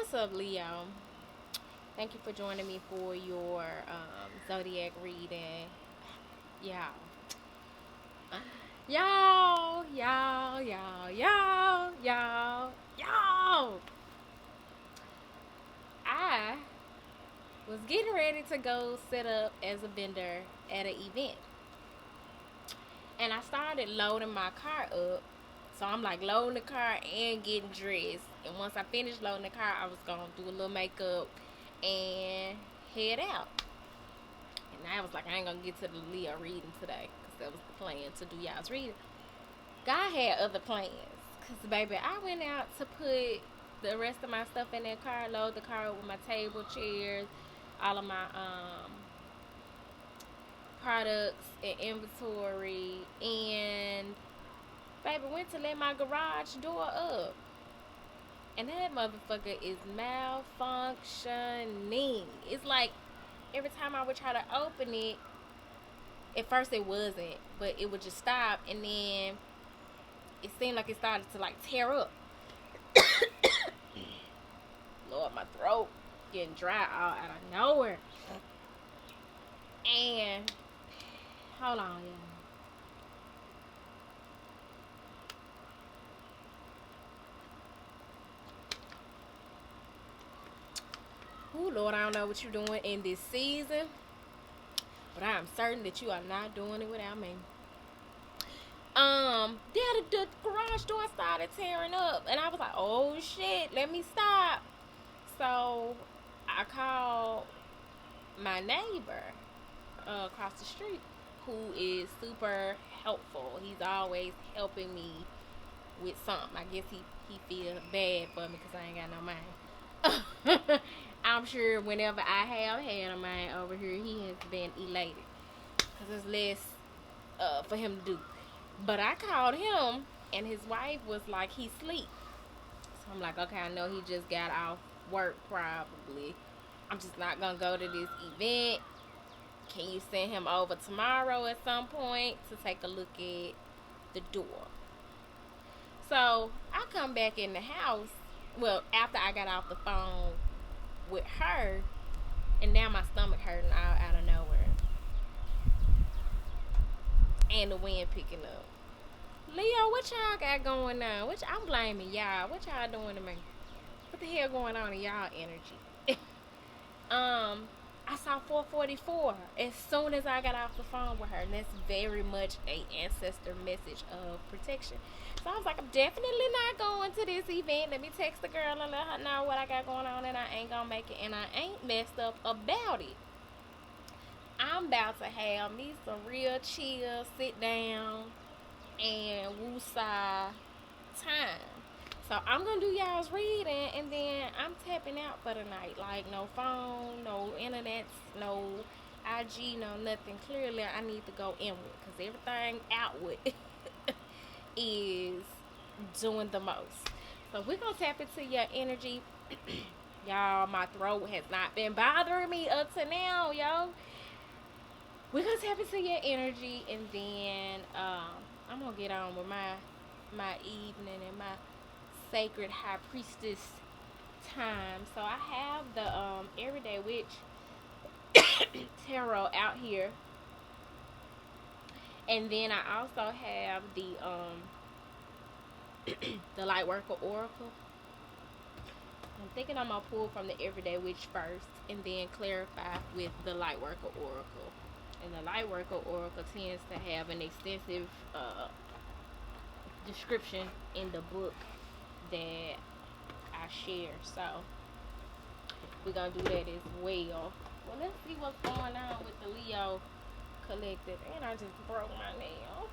What's up, Leo? Thank you for joining me for your zodiac reading. Y'all. Y'all. I was getting ready to go set up as a vendor at an event. And I started loading my car up. So I'm like loading the car and getting dressed. And once I finished loading the car, I was going to do a little makeup and head out. And I was like, I ain't going to get to the Leo reading today because that was the plan to do y'all's reading. God had other plans. Because, baby, I went out to put the rest of my stuff in that car, load the car up with my table, chairs, all of my products and inventory, and baby went to let my garage door up, and that motherfucker is malfunctioning. It's like every time I would try to open it, at first it wasn't, but it would just stop, and then it seemed like it started to like tear up. Lord, my throat getting dry all out of nowhere. And hold on, y'all. Ooh, Lord, I don't know what you're doing in this season, but I am certain that you are not doing it without me. Yeah, the garage door started tearing up, and I was like, oh shit, let me stop. So I called my neighbor across the street, who is super helpful. He's always helping me with something. I guess he feel bad for me because I ain't got no mind. I'm sure whenever I have had a mind over here, he has been elated because there's less for him to do. But I called him, and his wife was like, he sleep. So I'm like, okay, I know he just got off work probably. I'm just not gonna go to this event. Can you send him over tomorrow at some point to take a look at the door? So I come back in the house. Well, after I got off the phone with her, and now my stomach hurting out of nowhere, and the wind picking up. Leo, what y'all got going on? I'm blaming y'all. What y'all doing to me? What the hell going on in y'all energy? I saw 444 as soon as I got off the phone with her, and that's very much a ancestor message of protection. So I was like, I'm definitely not going to this event. Let me text the girl and let her know what I got going on, and I ain't gonna make it, and I ain't messed up about it. I'm about to have me some real chill, sit down, and woosah time. So I'm gonna do y'all's reading, and then I'm tapping out for the night. Like no phone, no internet, no IG, no nothing. Clearly, I need to go inward because everything outward is doing the most. So we're gonna tap into your energy. Y'all, my throat has not been bothering me up to now, yo. We're gonna tap into your energy, and then I'm gonna get on with my evening and my sacred high priestess time. So I have the Everyday Witch tarot out here, and then I also have the the Lightworker Oracle. I'm thinking I'm gonna pull from the Everyday Witch first, and then clarify with the Lightworker Oracle. And the Lightworker Oracle tends to have an extensive description in the book that I share. So we're gonna do that as well. Well, let's see what's going on with the Leo collective. And I just broke my nail.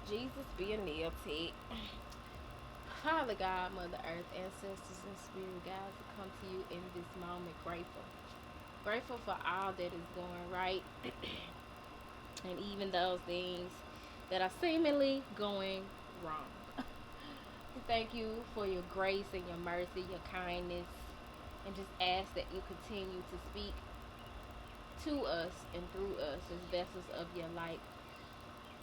Jesus be a nail tech. Father God, Mother Earth, ancestors and spirit guides, to come to you in this moment grateful. Grateful for all that is going right and even those things that are seemingly going wrong. We thank you for your grace and your mercy, your kindness, and just ask that you continue to speak to us and through us as vessels of your light.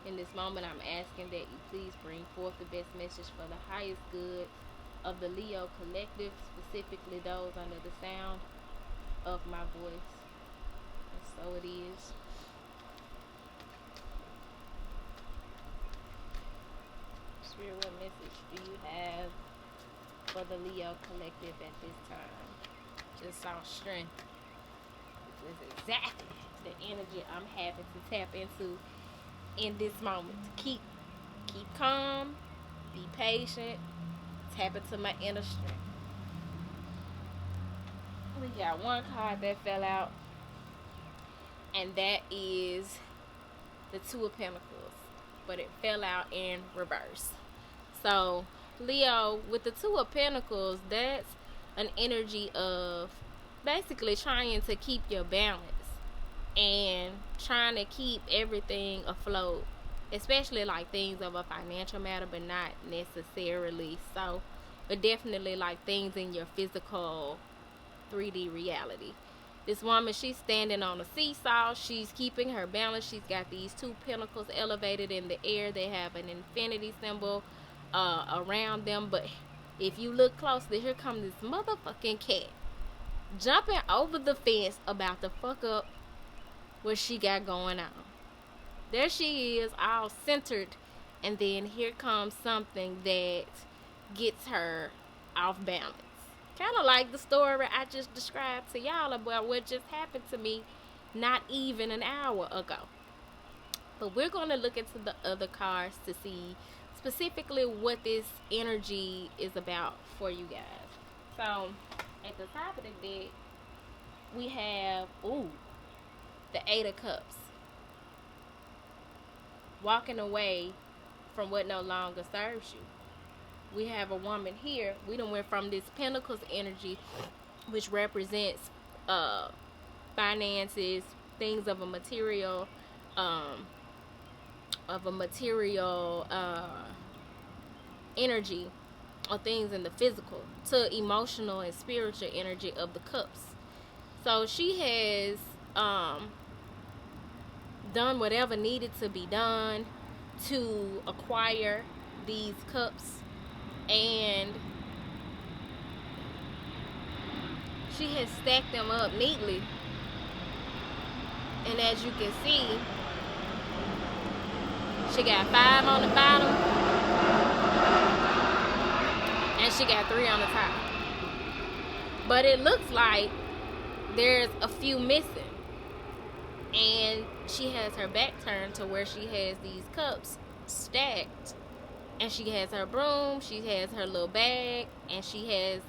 In this moment, I'm asking that you please bring forth the best message for the highest good of the Leo collective, specifically those under the sound of my voice. And so it is. Spirit, what message do you have for the Leo collective at this time? Just saw strength. This is exactly the energy I'm having to tap into in this moment. Keep calm, be patient, tap into my inner strength. We got one card that fell out, and that is the Two of Pentacles, but it fell out in reverse. So Leo, with the Two of Pentacles, that's an energy of basically trying to keep your balance and trying to keep everything afloat, especially like things of a financial matter, but not necessarily so, but definitely like things in your physical 3D reality. This woman, she's standing on a seesaw. She's keeping her balance. She's got these two pentacles elevated in the air. They have an infinity symbol around them. But if you look closely, here comes this motherfucking cat jumping over the fence about to fuck up what she got going on. There she is, all centered. And then here comes something that gets her off balance. Kind of like the story I just described to y'all about what just happened to me not even an hour ago. But we're going to look into the other cards to see specifically what this energy is about for you guys. So, at the top of the deck, we have, the Eight of Cups. Walking away from what no longer serves you. We have a woman here. We done went from this Pentacles energy, which represents finances, things of a material, energy, or things in the physical, to emotional and spiritual energy of the cups. So she has done whatever needed to be done to acquire these cups. And she has stacked them up neatly. And as you can see, she got 5 on the bottom. And she got 3 on the top. But it looks like there's a few missing. And she has her back turned to where she has these cups stacked. And she has her broom, she has her little bag, and she has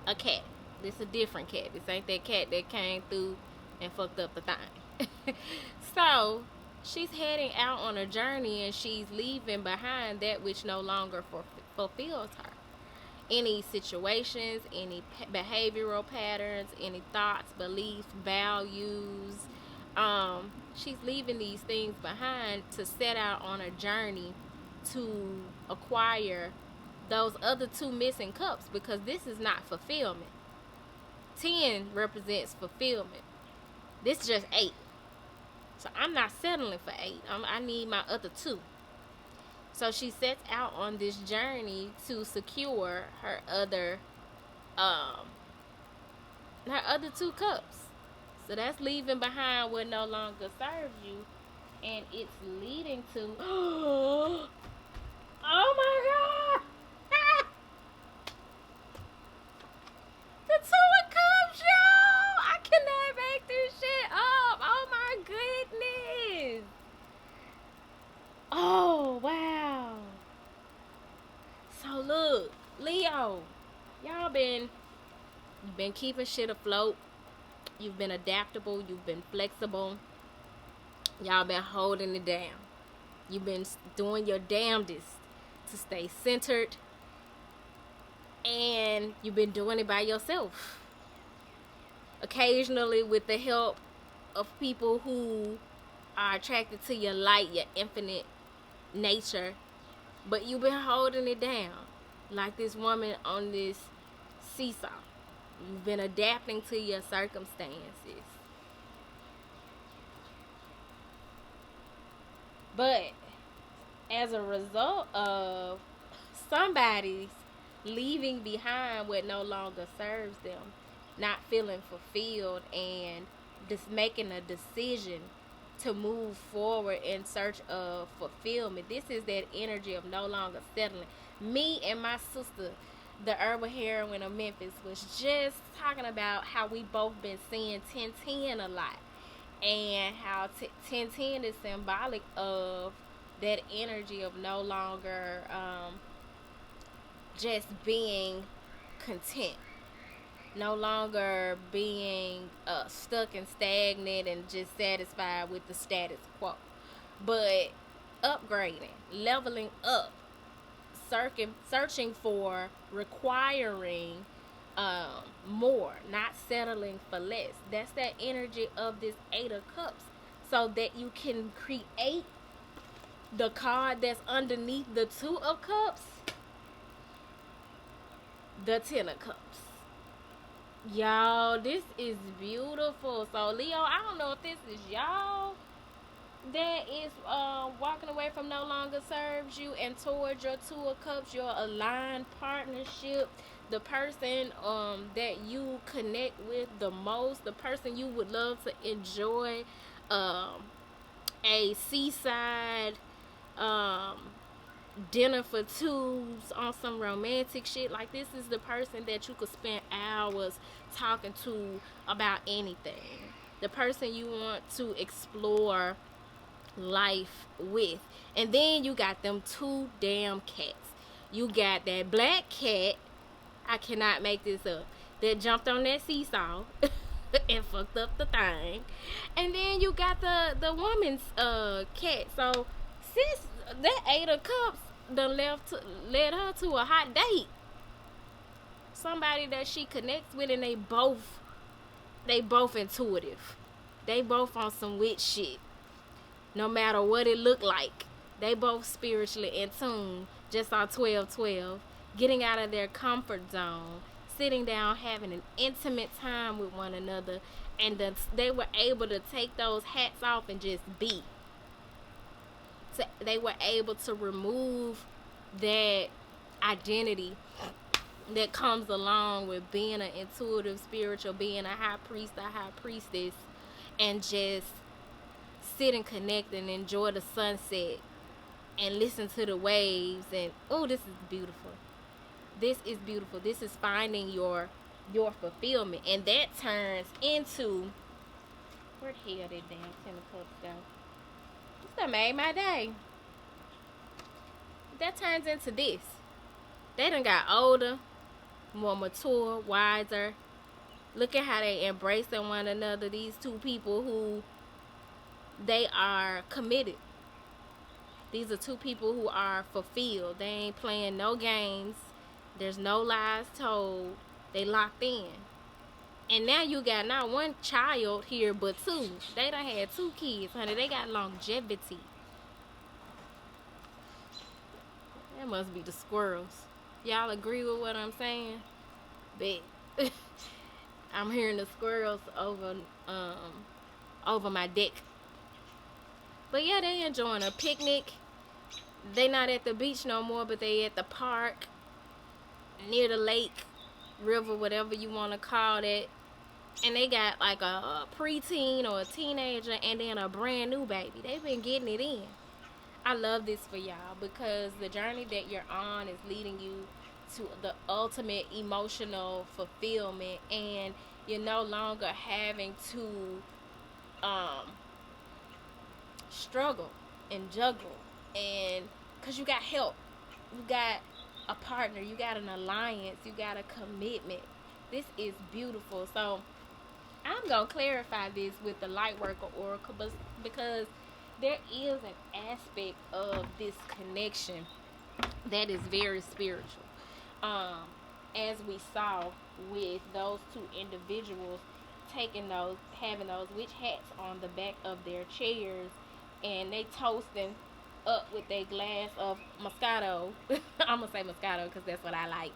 a cat. This is a different cat. This ain't that cat that came through and fucked up the thing. So, she's heading out on a journey, and she's leaving behind that which no longer fulfills her. Any situations, any behavioral patterns, any thoughts, beliefs, values. She's leaving these things behind to set out on a journey to acquire those other 2 missing cups, because this is not fulfillment. 10 represents fulfillment. This is just 8. So I'm not settling for 8. I need my other 2. So she sets out on this journey to secure her other 2 cups. So that's leaving behind what no longer serves you, and it's leading to oh my God! The 2 of Cups, y'all! I cannot make this shit up! Oh my goodness! Oh, wow. So look, Leo, y'all you've been keeping shit afloat. You've been adaptable. You've been flexible. Y'all been holding it down. You've been doing your damnedest to stay centered, and you've been doing it by yourself, occasionally with the help of people who are attracted to your light, your infinite nature, but you've been holding it down like this woman on this seesaw. You've been adapting to your circumstances, but as a result of somebody's leaving behind what no longer serves them, not feeling fulfilled, and just making a decision to move forward in search of fulfillment. This is that energy of no longer settling. Me and my sister, the herbal heroine of Memphis, was just talking about how we both been seeing 1010 a lot, and how 1010 is symbolic of that energy of no longer just being content, no longer being stuck and stagnant and just satisfied with the status quo, but upgrading, leveling up, searching for, requiring more, not settling for less. That's that energy of this Eight of Cups, so that you can create the card that's underneath the Two of Cups, the Ten of Cups. Y'all, this is beautiful. So, Leo, I don't know if this is y'all that is walking away from no longer serves you and towards your Two of Cups, your aligned partnership, the person that you connect with the most, the person you would love to enjoy a seaside um dinner for twos on some romantic shit. Like, this is the person that you could spend hours talking to about anything, the person you want to explore life with. And then you got them two damn cats. You got that black cat, I cannot make this up, that jumped on that seesaw and fucked up the thing. And then you got the woman's cat. So since that Eight of Cups done led her to a hot date, somebody that she connects with, and they both intuitive. They both on some witch shit. No matter what it look like, they both spiritually in tune. Just on 12/12, getting out of their comfort zone, sitting down, having an intimate time with one another, and they were able to take those hats off and just be. So they were able to remove that identity that comes along with being an intuitive spiritual, being a high priest, a high priestess, and just sit and connect and enjoy the sunset and listen to the waves. And oh, this is beautiful. This is beautiful. This is finding your fulfillment, and that turns into, where the hell did damn Ten of Cups go? This done made my day. That turns into this. They done got older, more mature, wiser. Look at how they embracing one another. These two people who, they are committed. These are two people who are fulfilled. They ain't playing no games. There's no lies told. They locked in. And now you got not one child here, but two. They done had two kids, honey. They got longevity. That must be the squirrels. Y'all agree with what I'm saying? But I'm hearing the squirrels over my deck. But yeah, they enjoying a picnic. They not at the beach no more, but they at the park, near the lake, river, whatever you want to call it. And they got like a preteen or a teenager, and then a brand new baby. They've been getting it in. I love this for y'all, because the journey that you're on is leading you to the ultimate emotional fulfillment, and you're no longer having to struggle and juggle, and because you got help, you got a partner, you got an alliance, you got a commitment. This is beautiful. So I'm gonna clarify this with the light worker oracle, because there is an aspect of this connection that is very spiritual, as we saw with those two individuals having those witch hats on the back of their chairs, and they toasting up with their glass of Moscato. I'm gonna say Moscato because that's what I like.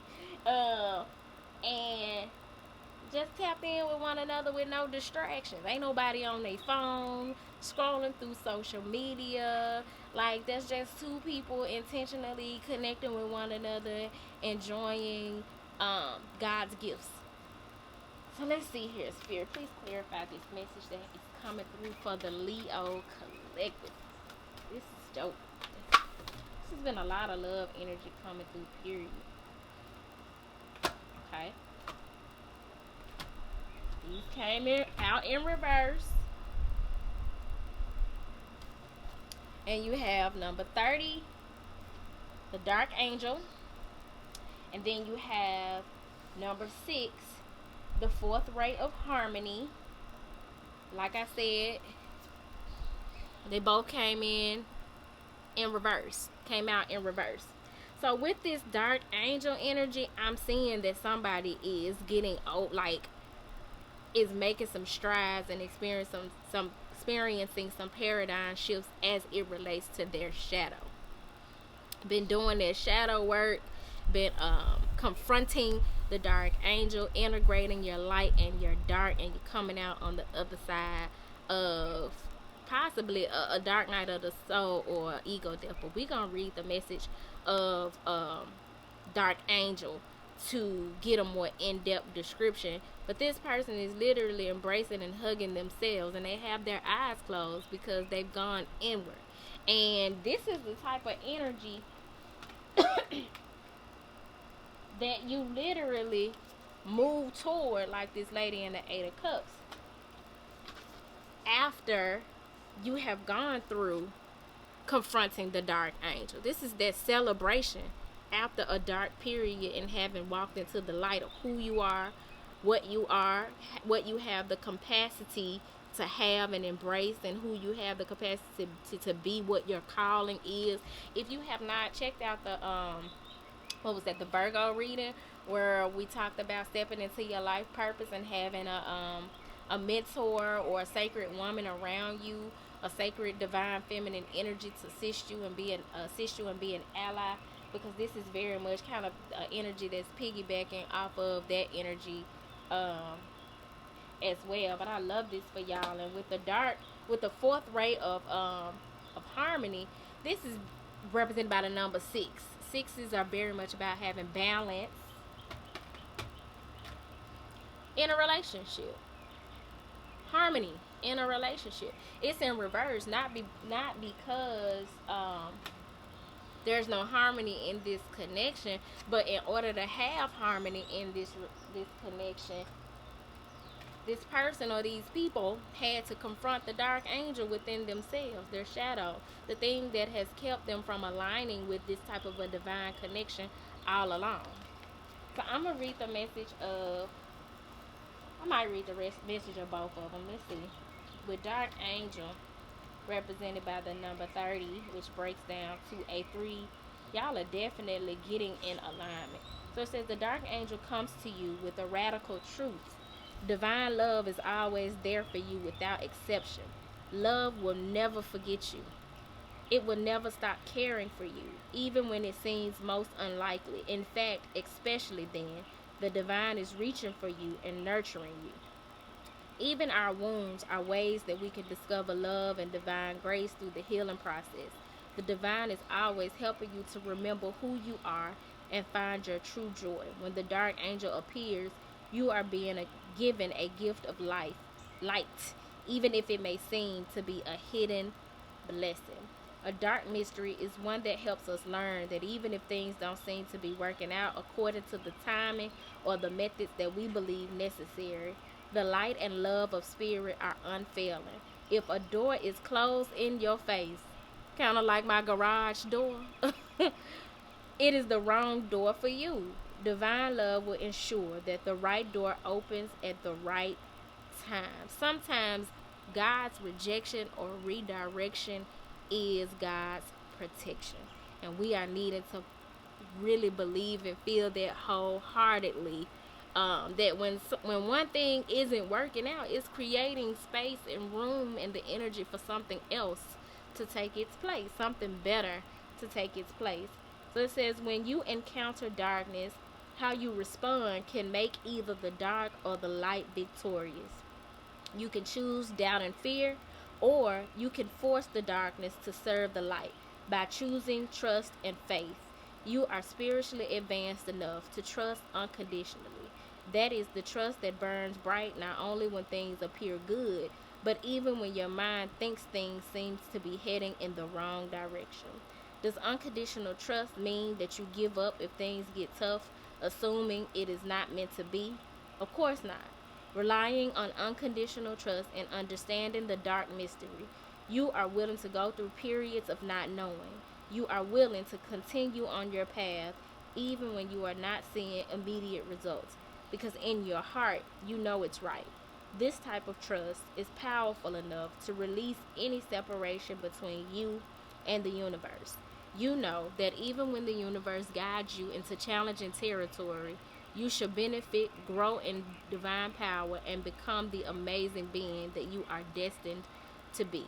And just tapped in with one another with no distractions. Ain't nobody on their phone. scrolling through social media. Like, that's just two people intentionally connecting with one another, enjoying God's gifts. So let's see here, Spirit. Please clarify this message that is coming through for the Leo collective. This is dope. This has been a lot of love energy coming through, period. Okay. These came in out in reverse. And you have number 30, the Dark Angel. And then you have number 6, the fourth ray of harmony. Like I said, they both came in reverse. Came out in reverse. So with this Dark Angel energy, I'm seeing that somebody is getting old, like is making some strides and experiencing some paradigm shifts as it relates to their shadow. Been doing their shadow work, been confronting the dark angel, integrating your light and your dark, and you're coming out on the other side of possibly a dark night of the soul or ego death. But we're gonna read the message of dark angel to get a more in-depth description. But this person is literally embracing and hugging themselves, and they have their eyes closed because they've gone inward. And this is the type of energy that you literally move toward, like this lady in the 8 of Cups, after you have gone through confronting the dark angel. This is that celebration after a dark period and having walked into the light of who you are, what you have the capacity to have and embrace, and who you have the capacity to be, what your calling is. If you have not checked out the what was that, the Virgo reading, where we talked about stepping into your life purpose and having a mentor or a sacred woman around you, a sacred divine feminine energy to assist you and be an ally, because this is very much kind of energy that's piggybacking off of that energy as well. But I love this for y'all. And with the fourth ray of harmony, this is represented by the number 6. Sixes are very much about having balance in a relationship, harmony in a relationship. It's in reverse, not because there's no harmony in this connection, but in order to have harmony in this connection, this person or these people had to confront the dark angel within themselves, their shadow, the thing that has kept them from aligning with this type of a divine connection all along. So I'm gonna read the message of, I might read the message of both of them. Let's see. With dark angel represented by the number 30, which breaks down to a 3, y'all are definitely getting in alignment. So it says the dark angel comes to you with a radical truth. Divine love is always there for you without exception. Love will never forget you. It will never stop caring for you, even when it seems most unlikely. In fact, especially then, the divine is reaching for you and nurturing you. Even our wounds are ways that we can discover love and divine grace through the healing process. The divine is always helping you to remember who you are and find your true joy. When the dark angel appears, you are being given a gift of light, even if it may seem to be a hidden blessing. A dark mystery is one that helps us learn that even if things don't seem to be working out according to the timing or the methods that we believe necessary, the light and love of spirit are unfailing. If a door is closed in your face, kind of like my garage door, it is the wrong door for you. Divine love will ensure that the right door opens at the right time. Sometimes God's rejection or redirection is God's protection. And we are needed to really believe and feel that wholeheartedly, that when one thing isn't working out, it's creating space and room and the energy for something else to take its place, something better to take its place. So it says, when you encounter darkness, how you respond can make either the dark or the light victorious. You can choose doubt and fear, Or you can force the darkness to serve the light by choosing trust and faith. You are spiritually advanced enough to trust unconditionally. That is the trust that burns bright not only when things appear good, but even when your mind thinks things seems to be heading in the wrong direction. Does unconditional trust mean that you give up if things get tough, assuming it is not meant to be? Of course not. Relying on unconditional trust and understanding the dark mystery, you are willing to go through periods of not knowing. You are willing to continue on your path even when you are not seeing immediate results because in your heart you know it's right. This type of trust is powerful enough to release any separation between you and the universe. You know that even when the universe guides you into challenging territory, you should benefit, grow in divine power, and become the amazing being that you are destined to be.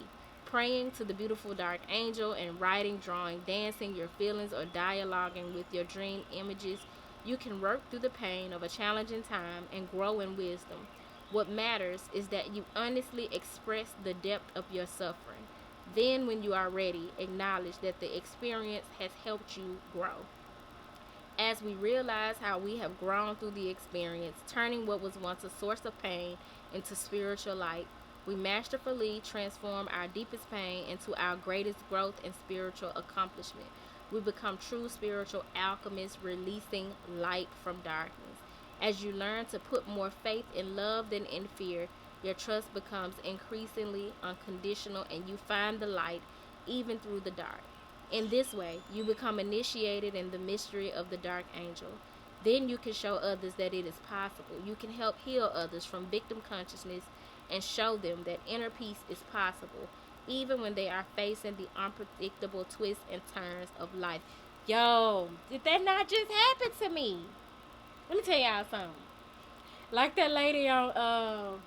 Praying to the beautiful dark angel and writing, drawing, dancing your feelings, or dialoguing with your dream images, you can work through the pain of a challenging time and grow in wisdom. What matters is that you honestly express the depth of your suffering. Then, when you are ready, acknowledge that the experience has helped you grow. As we realize how we have grown through the experience, turning what was once a source of pain into spiritual light, we masterfully transform our deepest pain into our greatest growth and spiritual accomplishment. We become true spiritual alchemists, releasing light from darkness. As you learn to put more faith in love than in fear, your trust becomes increasingly unconditional and you find the light even through the dark. In this way, you become initiated in the mystery of the dark angel. Then you can show others that it is possible. You can help heal others from victim consciousness and show them that inner peace is possible, even when they are facing the unpredictable twists and turns of life. Yo, did that not just happen to me? Let me tell y'all something. Like that lady on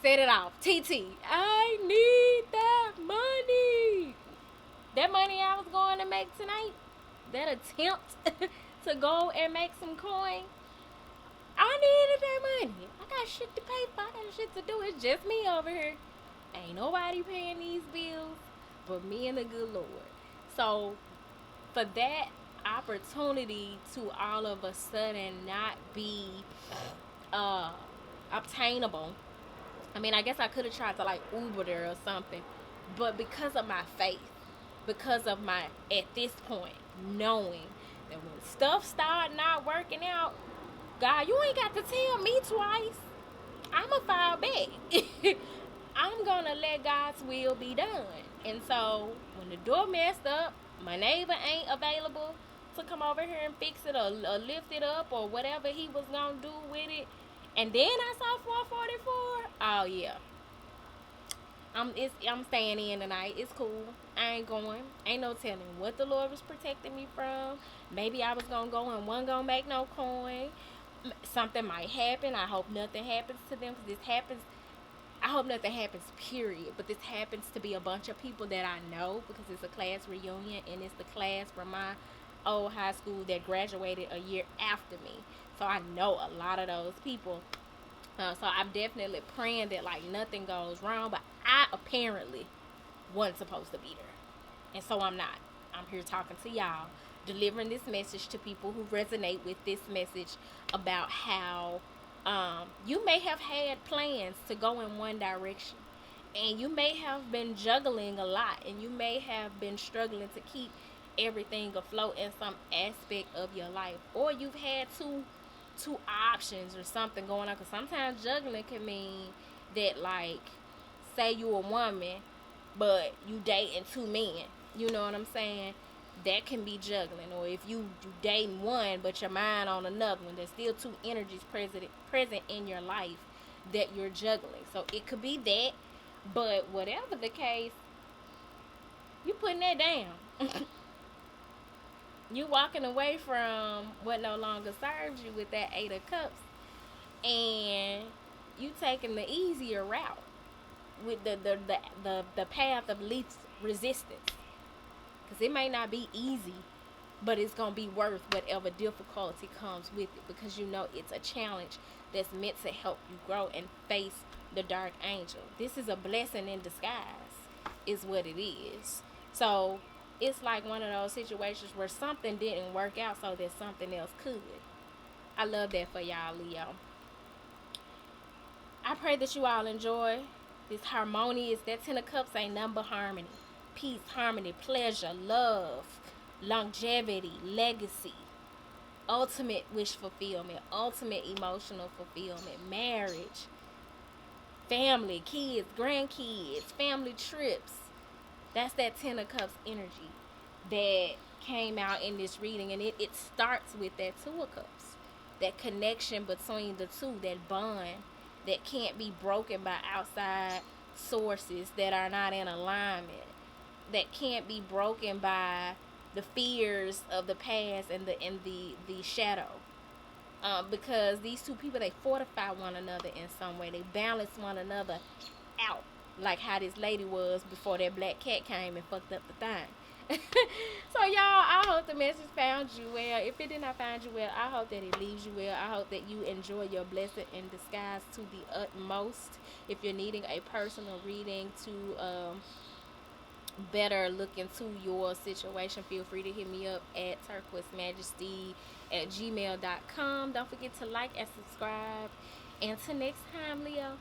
Set It Off, TT. I need that money. That money I was going to make tonight, that attempt to go and make some coin, I needed that money. I got shit to pay for. I got shit to do. It's just me over here. Ain't nobody paying these bills but me and the good Lord. So, for that opportunity to all of a sudden not be uh, obtainable, I mean, I guess I could have tried to like Uber there or something. But because of my faith, because of my, at this point, knowing that when stuff start not working out, God, you ain't got to tell me twice. I'ma file back. I'm gonna let God's will be done. And so when the door messed up, my neighbor ain't available to come over here and fix it or lift it up or whatever he was gonna do with it. And then I saw 444. Oh yeah. I'm staying in tonight. It's cool. I ain't going. Ain't no telling what the Lord was protecting me from. Maybe I was gonna go and wasn't gonna make no coin. Something might happen. I hope nothing happens to them because this happens. I hope nothing happens, period. But this happens to be a bunch of people that I know because it's a class reunion and it's the class from my old high school that graduated a year after me. So I know a lot of those people. So I'm definitely praying that like nothing goes wrong. But I apparently wasn't supposed to be there. And so I'm not. I'm here talking to y'all, delivering this message to people who resonate with this message about how you may have had plans to go in one direction. And you may have been juggling a lot. And you may have been struggling to keep everything afloat in some aspect of your life. Or you've had two options or something going on. Because sometimes juggling can mean that, like, say you a woman, but you dating two men. You know what I'm saying? That can be juggling. Or if you dating one, but your mind on another one, there's still two energies present in your life that you're juggling. So it could be that. But whatever the case, you putting that down. You walking away from what no longer serves you with that 8 of Cups, and you taking the easier route with the path of least resistance. Because it may not be easy, but it's going to be worth whatever difficulty comes with it, because you know it's a challenge that's meant to help you grow and face the dark angel. This is a blessing in disguise, is what it is. So it's like one of those situations where something didn't work out so that something else could. I love that for y'all, Leo. I pray that you all enjoy this harmonious. That Ten of Cups ain't nothing but harmony, peace, harmony, pleasure, love, longevity, legacy, ultimate wish fulfillment, ultimate emotional fulfillment, marriage, family, kids, grandkids, family trips. That's that Ten of Cups energy that came out in this reading, and it starts with that Two of Cups, that connection between the two, that bond that can't be broken by outside sources that are not in alignment, that can't be broken by the fears of the past and the shadow. Because these two people, they fortify one another in some way. They balance one another out, like how this lady was before that black cat came and fucked up the thing. So y'all, I hope the message found you well. If it did not find you well, I hope that it leaves you well. I hope that you enjoy your blessing in disguise to the utmost. If you're needing a personal reading to better look into your situation, feel free to hit me up at turquoisemajesty@gmail.com. Don't forget to like and subscribe. Until next time, Leo.